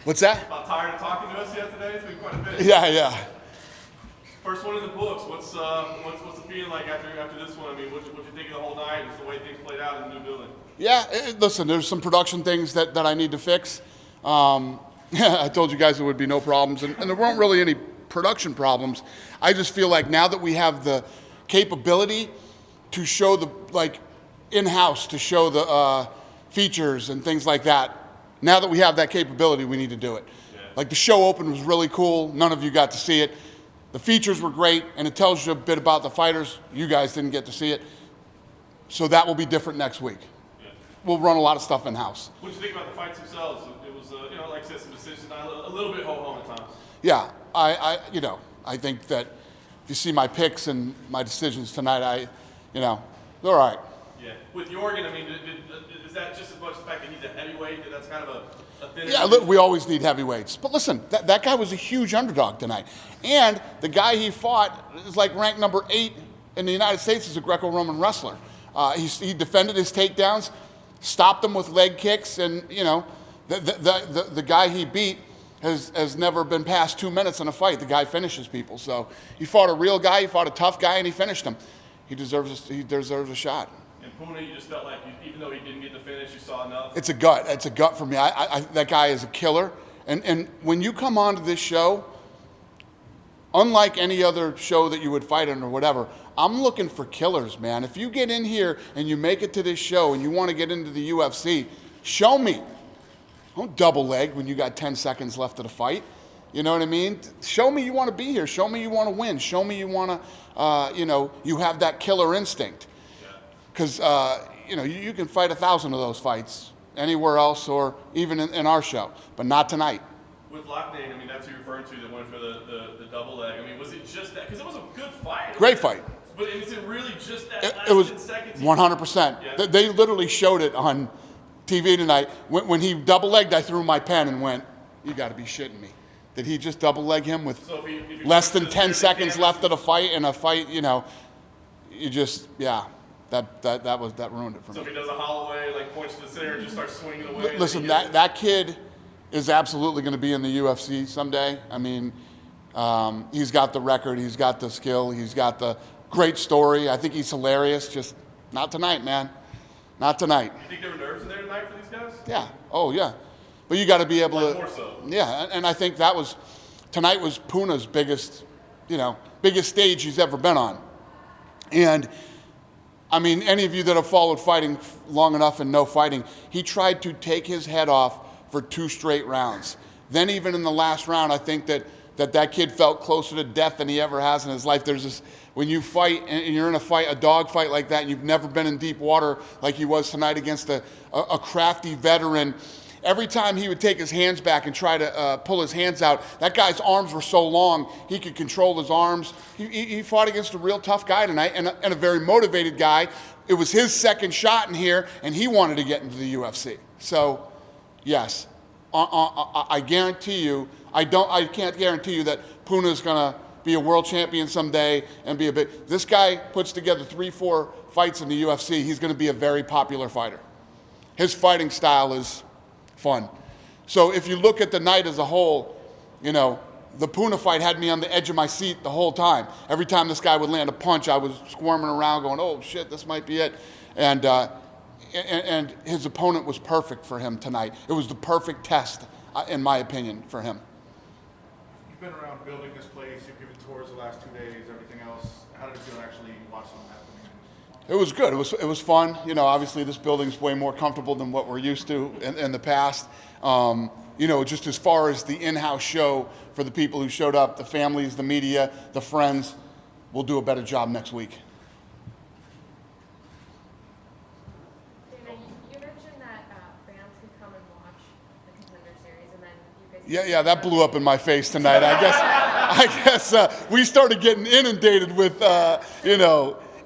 What's that? About tired of talking to us yet today? It's been quite a bit. Yeah. First one in the books. What's the feeling like after this one? I mean, what you think of the whole night and just the way things played out in the new building? Yeah, listen, there's some production things that I need to fix. I told you guys there would be no problems, and there weren't really any production problems. I just feel like now that we have the capability to show the, like, in-house, to show the features and things like that, now that we have that capability, we need to do it. Yeah. Like, the show open was really cool. None of you got to see it. The features were great, and it tells you a bit about the fighters. You guys didn't get to see it. So that will be different next week. Yeah. We'll run a lot of stuff in-house. What did you think about the fights themselves? It was, like I said, some decisions, a little bit ho-hum at times. Yeah, I think that if you see my picks and my decisions tonight, they're all right. Yeah. With Jorgen, I mean, is that just as much the fact that he's a heavyweight, that's kind of a thin? Yeah, look, we always need heavyweights. But listen, that guy was a huge underdog tonight. And the guy he fought is like ranked number 8 in the United States as a Greco-Roman wrestler. He defended his takedowns, stopped them with leg kicks, and, the guy he beat has never been past 2 minutes in a fight. The guy finishes people. So he fought a real guy, he fought a tough guy, and he finished him. He deserves a shot. And Puna, you just felt like, even though he didn't get the finish, you saw enough? It's a gut. It's a gut for me. That guy is a killer. And when you come onto this show, unlike any other show that you would fight in or whatever, I'm looking for killers, man. If you get in here and you make it to this show and you want to get into the UFC, show me. Don't double leg when you got 10 seconds left of the fight. You know what I mean? Show me you want to be here. Show me you want to win. Show me you want to, you have that killer instinct. Because, you can fight 1,000 of those fights anywhere else or even in our show, but not tonight. With Locknane, I mean, that's who you're referring to that went for the double leg. I mean, was it just that? Because it was a good fight. Great fight. But is it really just that last It was 10 seconds? 100%. Yeah. They literally showed it on TV tonight. When he double-legged, I threw my pen and went, you got to be shitting me. Did he just double-leg him with if less than 10 seconds left of the fight in a fight, you just, yeah. That ruined it for me. So if he does a Holloway, like points to the center and just starts swinging away. Listen, that kid is absolutely going to be in the UFC someday. I mean, he's got the record, he's got the skill, he's got the great story. I think he's hilarious. Just not tonight, man. Not tonight. You think there were nerves in there tonight for these guys? Yeah. Oh, yeah. But you got to be able to. More so. Yeah, and I think tonight was Puna's biggest stage he's ever been on, and. I mean, any of you that have followed fighting long enough and know fighting, he tried to take his head off for 2 straight rounds. Then even in the last round, I think that kid felt closer to death than he ever has in his life. There's this, when you fight and you're in a dog fight like that, and you've never been in deep water like he was tonight against a crafty veteran, every time he would take his hands back and try to pull his hands out, that guy's arms were so long, he could control his arms. He fought against a real tough guy tonight and a very motivated guy. It was his second shot in here, and he wanted to get into the UFC. So, yes, I guarantee you, I can't guarantee you that Puna's going to be a world champion someday and be a big. This guy puts together 3-4 fights in the UFC. He's going to be a very popular fighter. His fighting style is fun. So if you look at the night as a whole, the Puna fight had me on the edge of my seat the whole time. Every time this guy would land a punch, I was squirming around going, oh shit, this might be it. And his opponent was perfect for him tonight. It was the perfect test, in my opinion, for him. You've been around building this place, you've given tours the last 2 days, everything else. How did it feel actually watching them happening? It was good. It was fun. Obviously this building's way more comfortable than what we're used to in the past. Just as far as the in-house show for the people who showed up, the families, the media, the friends, we'll do a better job next week. Dana, you mentioned that fans can come and watch the Contender Series, and then you guys. Yeah, that blew up in my face tonight. I guess we started getting inundated with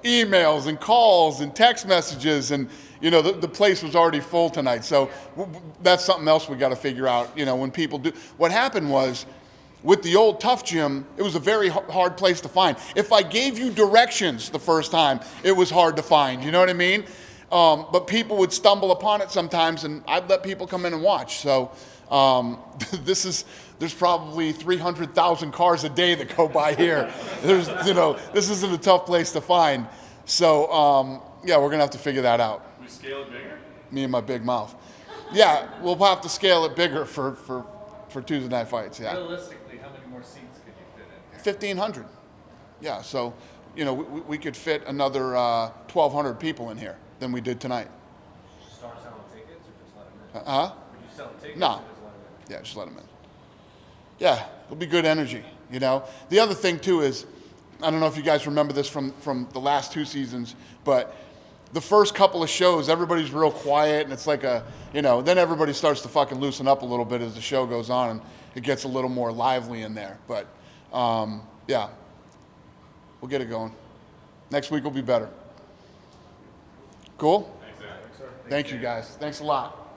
emails and calls and text messages, and the place was already full tonight. So that's something else we got to figure out. When people do, what happened was with the old Tough Gym, it was a very hard place to find. If I gave you directions the first time, it was hard to find. You know what I mean? But people would stumble upon it sometimes, and I'd let people come in and watch. So There's probably 300,000 cars a day that go by here. This isn't a tough place to find. So, yeah, we're gonna have to figure that out. We scale it bigger? Me and my big mouth. Yeah, we'll have to scale it bigger for Tuesday night fights. Yeah. Realistically, how many more seats could you fit in? 1,500. Yeah, so, we could fit another 1,200 people in here than we did tonight. Start selling tickets or just let them in? Huh? Would you sell tickets No. or just let them in? Yeah, just let them in. Yeah, it'll be good energy, The other thing, too, is, I don't know if you guys remember this from the last 2 seasons, but the first couple of shows, everybody's real quiet, and it's like then everybody starts to fucking loosen up a little bit as the show goes on, and it gets a little more lively in there. But, yeah, we'll get it going. Next week will be better. Cool? Thanks, Zach. Thank you, guys. Thanks a lot.